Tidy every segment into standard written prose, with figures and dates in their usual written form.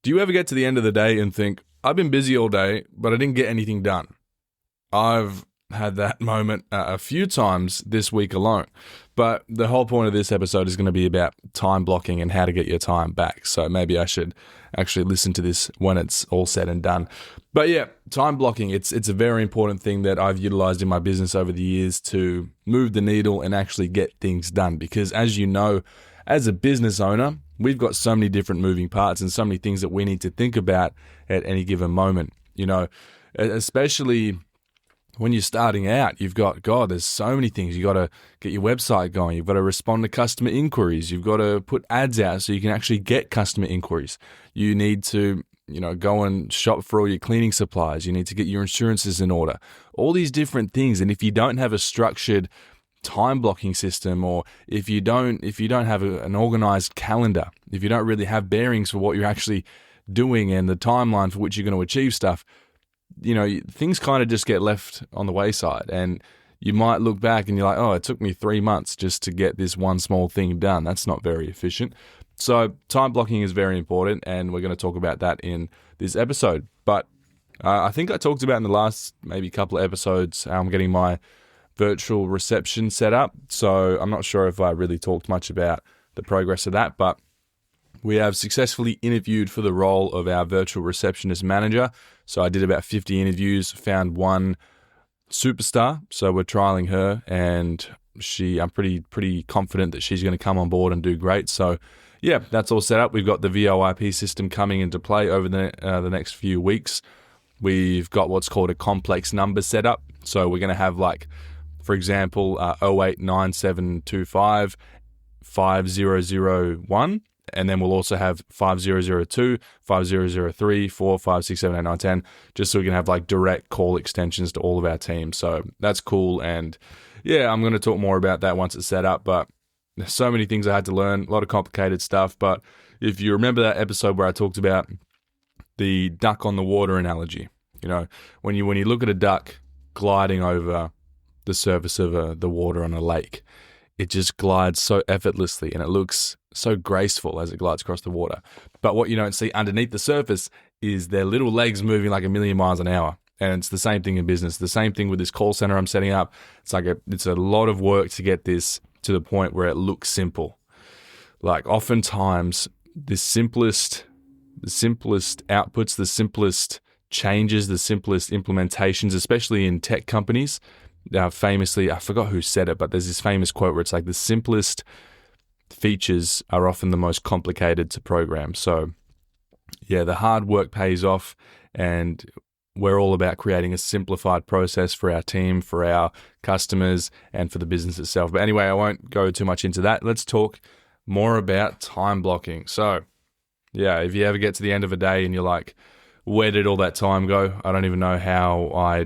Do you ever get to the end of the day and think, I've been busy all day, but I didn't get anything done? I've had that moment a few times this week alone. But the whole point of this episode is going to be about time blocking and how to get your time back. So maybe I should actually listen to this when it's all said and done. But yeah, time blocking, it's a very important thing that I've utilized in my business over the years to move the needle and actually get things done. Because as you know, as a business owner, we've got so many different moving parts and so many things that we need to think about at any given moment. You know, especially when you're starting out, you've got, God, there's so many things. You've got to get your website going. You've got to respond to customer inquiries. You've got to put ads out so you can actually get customer inquiries. You need to, go and shop for all your cleaning supplies. You need to get your insurances in order. All these different things. And if you don't have a structured time blocking system, or if you don't have an organized calendar, if you don't really have bearings for what you're actually doing and the timeline for which you're going to achieve stuff, things kind of just get left on the wayside, and you might look back and you're like, oh, it took me 3 months just to get this one small thing done. That's not very efficient. So time blocking is very important, and we're going to talk about that in this episode. But I think I talked about in the last maybe couple of episodes, I'm getting my virtual reception set up. So I'm not sure if I really talked much about the progress of that, but we have successfully interviewed for the role of our virtual receptionist manager. So I did about 50 interviews, found one superstar. So we're trialing her, and I'm pretty confident that she's going to come on board and do great. So yeah, that's all set up. We've got the VoIP system coming into play over the next few weeks. We've got what's called a complex number set up. So we're going to have, like, for example, 089725 5001. And then we'll also have 5002, 5003, 4, 5, 6, 7, 8, 9, 10, just so we can have like direct call extensions to all of our teams. So that's cool. And yeah, I'm going to talk more about that once it's set up. But there's so many things I had to learn, a lot of complicated stuff. But if you remember that episode where I talked about the duck on the water analogy, when you look at a duck gliding over the surface of the water on a lake, it just glides so effortlessly and it looks so graceful as it glides across the water. But what you don't see underneath the surface is their little legs moving like 1,000,000 miles an hour. And it's the same thing in business. The same thing with this call center I'm setting up. It's a lot of work to get this to the point where it looks simple. Like, oftentimes the simplest outputs, the simplest changes, the simplest implementations, especially in tech companies, famously, I forgot who said it, but there's this famous quote where it's like the simplest features are often the most complicated to program. So yeah, the hard work pays off, and we're all about creating a simplified process for our team, for our customers, and for the business itself. But anyway, I won't go too much into that. Let's talk more about time blocking. So yeah, if you ever get to the end of a day and you're like, where did all that time go? I don't even know how I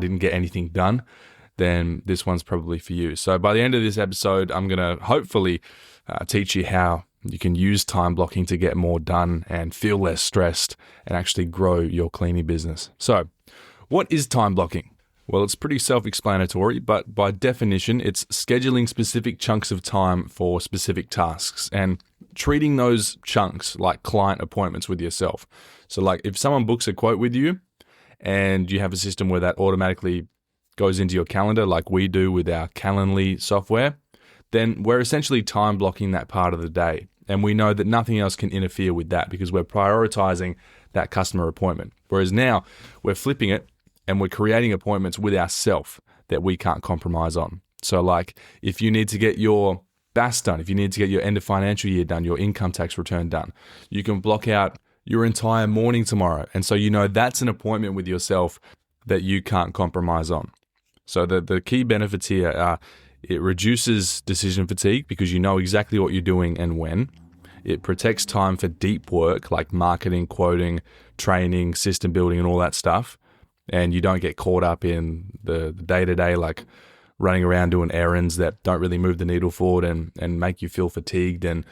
didn't get anything done, then this one's probably for you. So by the end of this episode, I'm going to hopefully teach you how you can use time blocking to get more done and feel less stressed and actually grow your cleaning business. So what is time blocking? Well, it's pretty self-explanatory, but by definition, it's scheduling specific chunks of time for specific tasks and treating those chunks like client appointments with yourself. So like if someone books a quote with you, and you have a system where that automatically goes into your calendar like we do with our Calendly software, then we're essentially time blocking that part of the day. And we know that nothing else can interfere with that because we're prioritizing that customer appointment. Whereas now we're flipping it and we're creating appointments with ourselves that we can't compromise on. So like if you need to get your BAS done, if you need to get your end of financial year done, your income tax return done, you can block out your entire morning tomorrow. And so that's an appointment with yourself that you can't compromise on. So the key benefits here are it reduces decision fatigue because you know exactly what you're doing and when. It protects time for deep work like marketing, quoting, training, system building, and all that stuff. And you don't get caught up in the day-to-day, like running around doing errands that don't really move the needle forward and make you feel fatigued and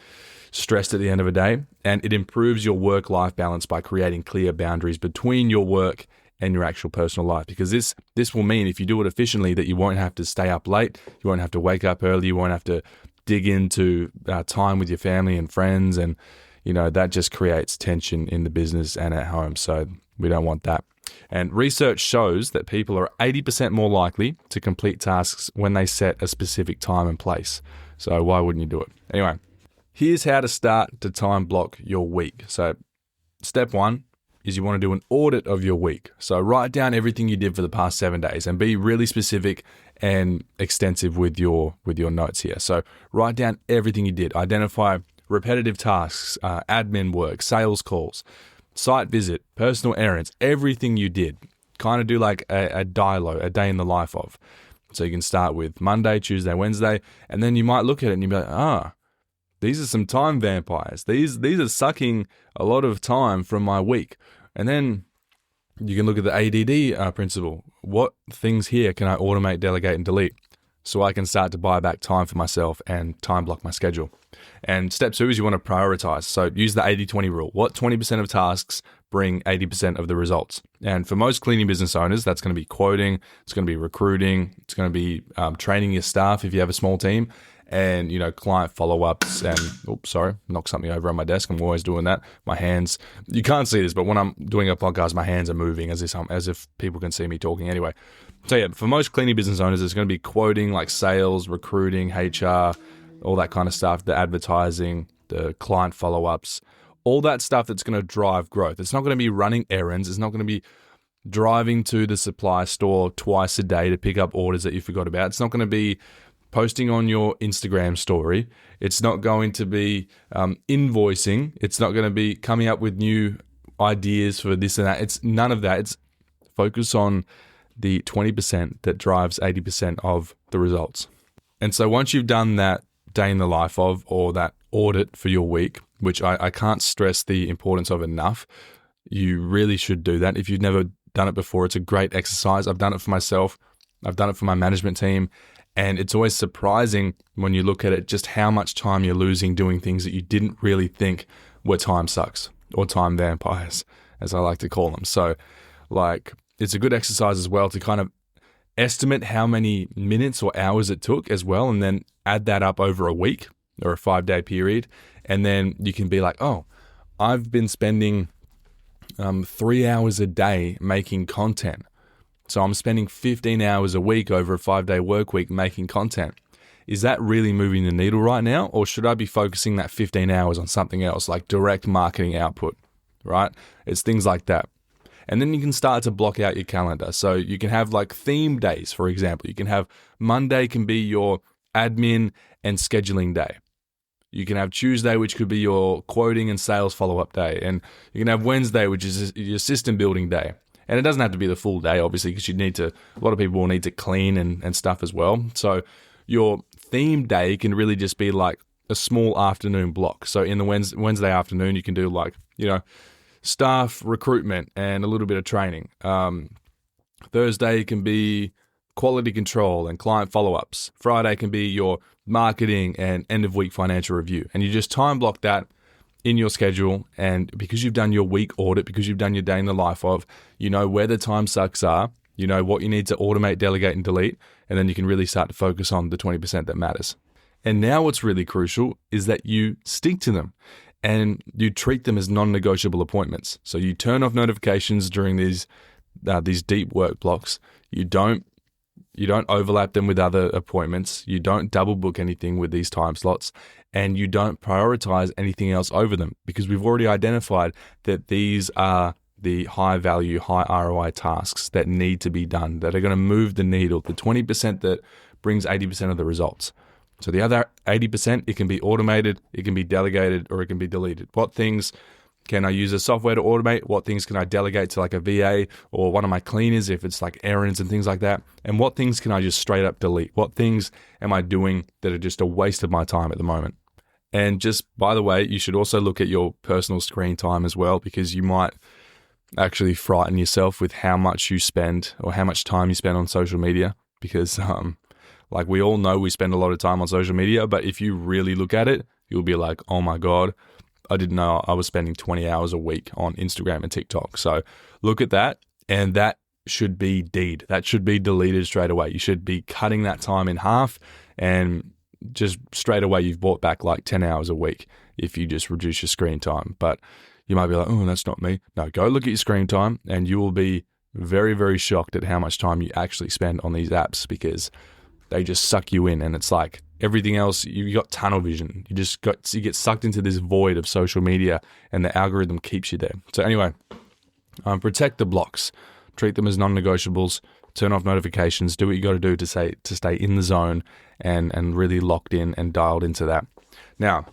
stressed at the end of a day. And it improves your work-life balance by creating clear boundaries between your work and your actual personal life. Because this will mean if you do it efficiently that you won't have to stay up late, you won't have to wake up early, you won't have to dig into time with your family and friends, and that just creates tension in the business and at home. So we don't want that. And research shows that people are 80% more likely to complete tasks when they set a specific time and place. So why wouldn't you do it? Anyway, here's how to start to time block your week. So step 1 is you want to do an audit of your week. So write down everything you did for the past 7 days and be really specific and extensive with your notes here. So write down everything you did. Identify repetitive tasks, admin work, sales calls, site visit, personal errands, everything you did. Kind of do like a dialogue, a day in the life of. So you can start with Monday, Tuesday, Wednesday, and then you might look at it and you'll be like, these are some time vampires. These are sucking a lot of time from my week. And then you can look at the ADD principle. What things here can I automate, delegate, and delete so I can start to buy back time for myself and time block my schedule? And step 2 is you want to prioritize. So use the 80-20 rule. What 20% of tasks bring 80% of the results? And for most cleaning business owners, that's going to be quoting, it's going to be recruiting, it's going to be training your staff if you have a small team, and client follow-ups and knocked something over on my desk. I'm always doing that. My hands, you can't see this, but when I'm doing a podcast, my hands are moving as if people can see me talking anyway. So yeah, for most cleaning business owners, it's going to be quoting, like sales, recruiting, HR, all that kind of stuff, the advertising, the client follow-ups, all that stuff that's going to drive growth. It's not going to be running errands. It's not going to be driving to the supply store twice a day to pick up orders that you forgot about. It's not going to be posting on your Instagram story. It's not going to be invoicing. It's not going to be coming up with new ideas for this and that. It's none of that. It's focus on the 20% that drives 80% of the results. And so once you've done that day in the life of, or that audit for your week, which I can't stress the importance of enough, you really should do that. If you've never done it before, it's a great exercise. I've done it for myself. I've done it for my management team. And it's always surprising when you look at it, just how much time you're losing doing things that you didn't really think were time sucks or time vampires, as I like to call them. So it's a good exercise as well to kind of estimate how many minutes or hours it took as well, and then add that up over a week or a 5-day period. And then you can be like, I've been spending 3 hours a day making content. So I'm spending 15 hours a week over a 5-day work week making content. Is that really moving the needle right now? Or should I be focusing that 15 hours on something else, like direct marketing output, right? It's things like that. And then you can start to block out your calendar. So you can have like theme days, for example. You can have Monday can be your admin and scheduling day. You can have Tuesday, which could be your quoting and sales follow-up day. And you can have Wednesday, which is your system building day. And it doesn't have to be the full day, obviously, because a lot of people will need to clean and stuff as well. So your theme day can really just be like a small afternoon block. So in the Wednesday afternoon, you can do staff recruitment and a little bit of training. Thursday can be quality control and client follow-ups. Friday can be your marketing and end-of-week financial review. And you just time block that in your schedule, and because you've done your week audit, because you've done your day in the life of, you know where the time sucks are, you know what you need to automate, delegate, and delete, and then you can really start to focus on the 20% that matters. And now what's really crucial is that you stick to them and you treat them as non-negotiable appointments. So you turn off notifications during these deep work blocks. You don't overlap them with other appointments. You don't double book anything with these time slots, and you don't prioritize anything else over them, because we've already identified that these are the high value, high ROI tasks that need to be done, that are going to move the needle, the 20% that brings 80% of the results. So the other 80%, it can be automated, it can be delegated, or it can be deleted. What things can I use a software to automate? What things can I delegate to like a VA or one of my cleaners if it's like errands and things like that? And what things can I just straight up delete? What things am I doing that are just a waste of my time at the moment? And just by the way, you should also look at your personal screen time as well, because you might actually frighten yourself with how much you spend or how much time you spend on social media, because like we all know we spend a lot of time on social media, but if you really look at it, you'll be like, oh my God, I didn't know I was spending 20 hours a week on Instagram and TikTok. So look at that, and that should be D'd. That should be deleted straight away. You should be cutting that time in half, and just straight away you've bought back like 10 hours a week. if you just reduce your screen time. But you might be like, oh, that's not me. No, go look at your screen time and you will be very, very shocked at how much time you actually spend on these apps, because they just suck you in. And it's like everything else, you got tunnel vision. You get sucked into this void of social media, and the algorithm keeps you there. So anyway, protect the blocks. Treat them as non-negotiables. Turn off notifications. Do what you got to do to stay in the zone and really locked in and dialed into that. Now,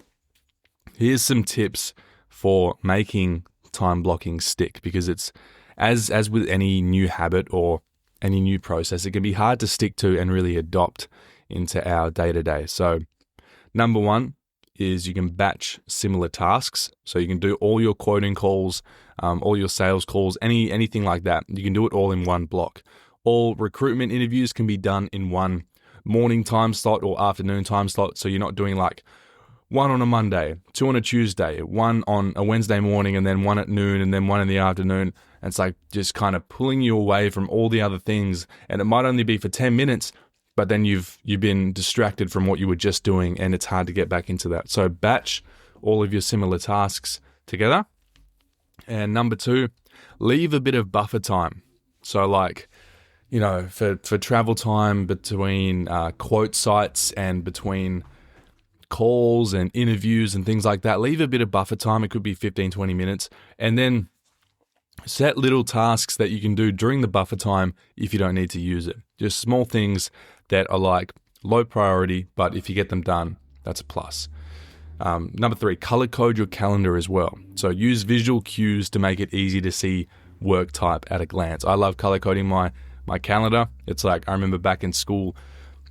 here's some tips for making time blocking stick, because it's as with any new habit or any new process, it can be hard to stick to and really adopt into our day-to-day. So number one is you can batch similar tasks. So you can do all your quoting calls, all your sales calls, anything like that. You can do it all in one block. All recruitment interviews can be done in one morning time slot or afternoon time slot. So you're not doing like one on a Monday, two on a Tuesday, one on a Wednesday morning, and then one at noon, and then one in the afternoon. And it's like just kind of pulling you away from all the other things. And it might only be for 10 minutes, but then you've been distracted from what you were just doing, and it's hard to get back into that. So batch all of your similar tasks together. And number two, leave a bit of buffer time. So like, for travel time between quote sites and between calls and interviews and things like that, leave a bit of buffer time. It could be 15, 20 minutes. And then set little tasks that you can do during the buffer time if you don't need to use it. Just small things that are like low priority, but if you get them done, that's a plus. Number three, color code your calendar as well. So use visual cues to make it easy to see work type at a glance. I love color coding my calendar. It's like, I remember back in school,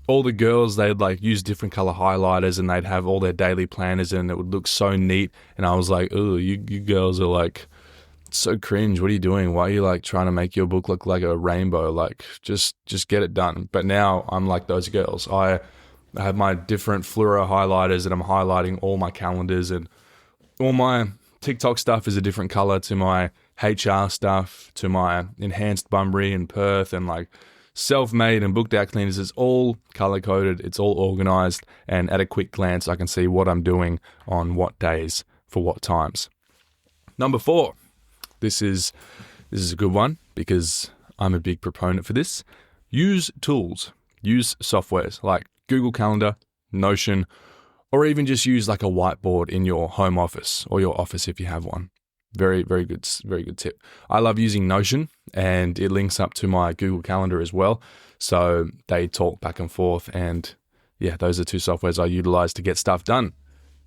all the girls, they'd like use different color highlighters and they'd have all their daily planners and it would look so neat. And I was like, oh, you girls are like so cringe. What are you doing? Why are you like trying to make your book look like a rainbow? Like just get it done. But now I'm like those girls. I have my different fluoro highlighters and I'm highlighting all my calendars, and all my TikTok stuff is a different color to my HR stuff, to my enhanced Bunbury and Perth, and like Self Maid and Booked Out Cleaners. Is all color coded, it's all organized, and at a quick glance I can see what I'm doing on what days for what times. Number four, this is a good one because I'm a big proponent for this. Use tools, use softwares like Google Calendar, Notion, or even just use like a whiteboard in your home office or your office if you have one. Very, very good tip. I love using Notion, and it links up to my Google Calendar as well. So they talk back and forth, and yeah, those are two softwares I utilize to get stuff done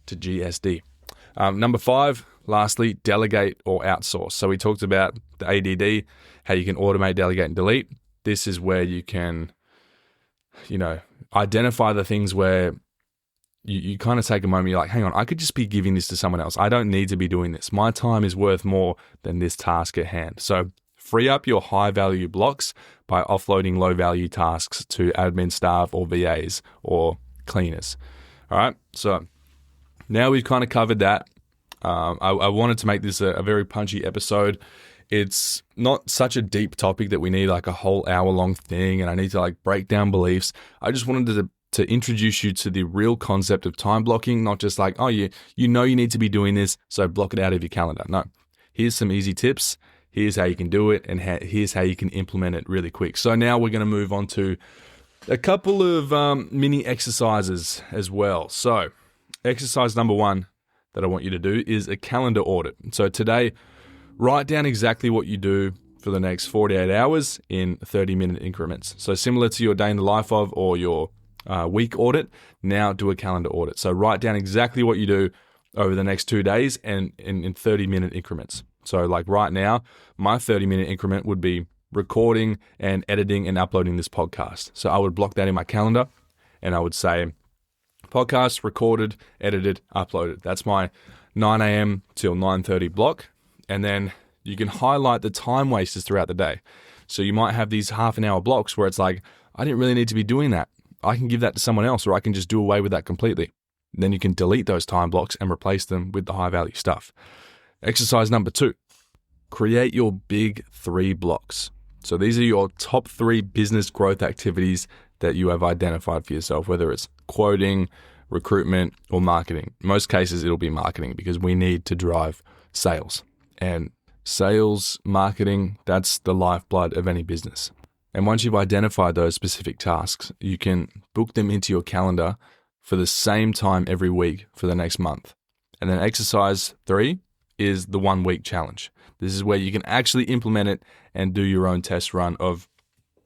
to GSD. Number five, lastly, delegate or outsource. So we talked about the ADD, how you can automate, delegate, and delete. This is where you can, identify the things where you kind of take a moment, you're like, hang on, I could just be giving this to someone else. I don't need to be doing this. My time is worth more than this task at hand. So free up your high value blocks by offloading low value tasks to admin staff or VAs or cleaners. All right. So now we've kind of covered that. I wanted to make this a very punchy episode. It's not such a deep topic that we need like a whole hour long thing and I need to like break down beliefs. I just wanted to introduce you to the real concept of time blocking, not just like, oh, you need to be doing this, so block it out of your calendar. No, here's some easy tips. Here's how you can do it, and here's how you can implement it really quick. So now we're going to move on to a couple of mini exercises as well. So exercise number one that I want you to do is a calendar audit. So today, write down exactly what you do for the next 48 hours in 30-minute increments. So similar to your day in the life of or your week audit, now do a calendar audit. So write down exactly what you do over the next 2 days and in 30-minute increments. So like right now, my 30-minute increment would be recording and editing and uploading this podcast. So I would block that in my calendar and I would say podcast recorded, edited, uploaded. That's my 9 a.m. till 9:30 block. And then you can highlight the time wasters throughout the day. So you might have these half an hour blocks where it's like, I didn't really need to be doing that. I can give that to someone else, or I can just do away with that completely. Then you can delete those time blocks and replace them with the high value stuff. Exercise number 2, create your big 3 blocks. So these are your top 3 business growth activities that you have identified for yourself, whether it's quoting, recruitment, or marketing. In most cases, it'll be marketing because we need to drive sales. And sales, marketing, that's the lifeblood of any business. And once you've identified those specific tasks, you can book them into your calendar for the same time every week for the next month. And then exercise 3 is the 1 week challenge. This is where you can actually implement it and do your own test run of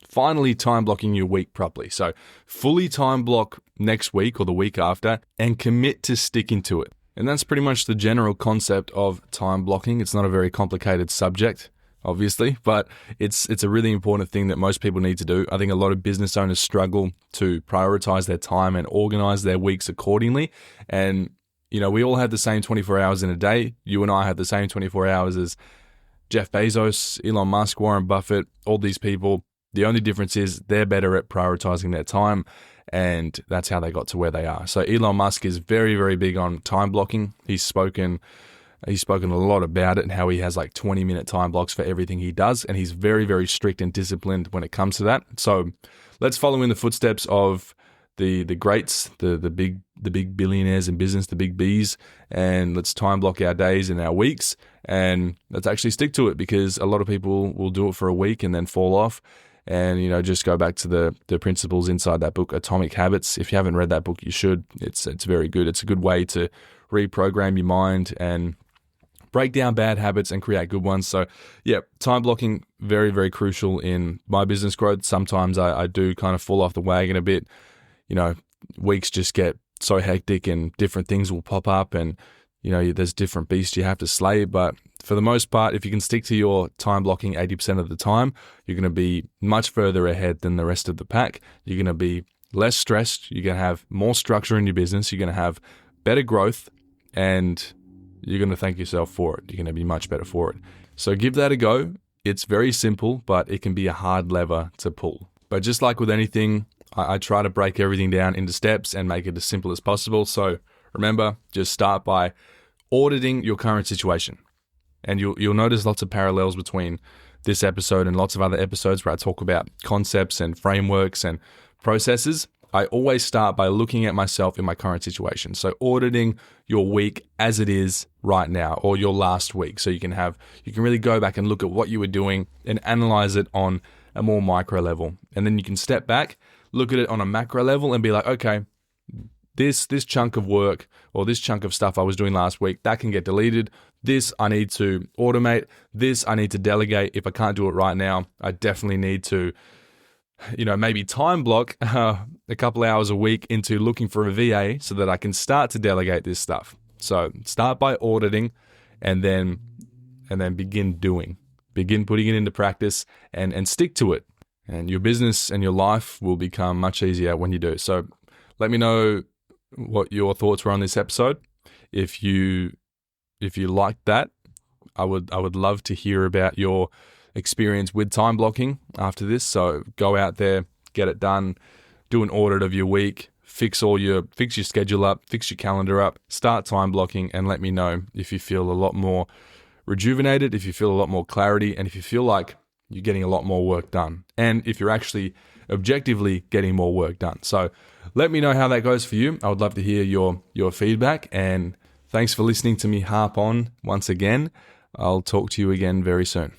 finally time blocking your week properly. So fully time block next week or the week after and commit to sticking to it. And that's pretty much the general concept of time blocking. It's not a very complicated subject, obviously, but it's a really important thing that most people need to do. I think a lot of business owners struggle to prioritize their time and organize their weeks accordingly. And, you know, we all have the same 24 hours in a day. You and I have the same 24 hours as Jeff Bezos, Elon Musk, Warren Buffett, all these people. The only difference is they're better at prioritizing their time, and that's how they got to where they are. So Elon Musk is very, very big on time blocking. He's spoken a lot about it and how he has like 20-minute time blocks for everything he does, and he's very, very strict and disciplined when it comes to that. So let's follow in the footsteps of the greats, the big billionaires in business, the big Bs, and let's time block our days and our weeks, and let's actually stick to it, because a lot of people will do it for a week and then fall off. And, you know, just go back to the principles inside that book, Atomic Habits. If you haven't read that book, you should. It's very good. It's a good way to reprogram your mind and break down bad habits and create good ones. So, yeah, time blocking, very, very crucial in my business growth. Sometimes I do kind of fall off the wagon a bit. You know, weeks just get so hectic and different things will pop up and, you know, there's different beasts you have to slay. But for the most part, if you can stick to your time blocking 80% of the time, you're going to be much further ahead than the rest of the pack. You're going to be less stressed. You're going to have more structure in your business. You're going to have better growth, and you're going to thank yourself for it. You're going to be much better for it. So give that a go. It's very simple, but it can be a hard lever to pull. But just like with anything, I try to break everything down into steps and make it as simple as possible. So remember, just start by auditing your current situation. And you'll notice lots of parallels between this episode and lots of other episodes where I talk about concepts and frameworks and processes. I always start by looking at myself in my current situation. So auditing your week as it is right now, or your last week. So you can really go back and look at what you were doing and analyze it on a more micro level. And then you can step back, look at it on a macro level and be like, okay, this chunk of work or this chunk of stuff I was doing last week, that can get deleted. This I need to automate. This I need to delegate. If I can't do it right now, I definitely need to, you know, maybe time block a couple hours a week into looking for a VA so that I can start to delegate this stuff. So start by auditing and then begin doing. Begin putting it into practice and stick to it. And your business and your life will become much easier when you do. So let me know what your thoughts were on this episode. If you liked that, I would love to hear about your experience with time blocking after this. So go out there, get it done, do an audit of your week, fix your schedule up, fix your calendar up, start time blocking, and let me know if you feel a lot more rejuvenated, if you feel a lot more clarity, and if you feel like you're getting a lot more work done, and if you're actually objectively getting more work done. So let me know how that goes for you. I would love to hear your feedback, and thanks for listening to me harp on once again. I'll talk to you again very soon.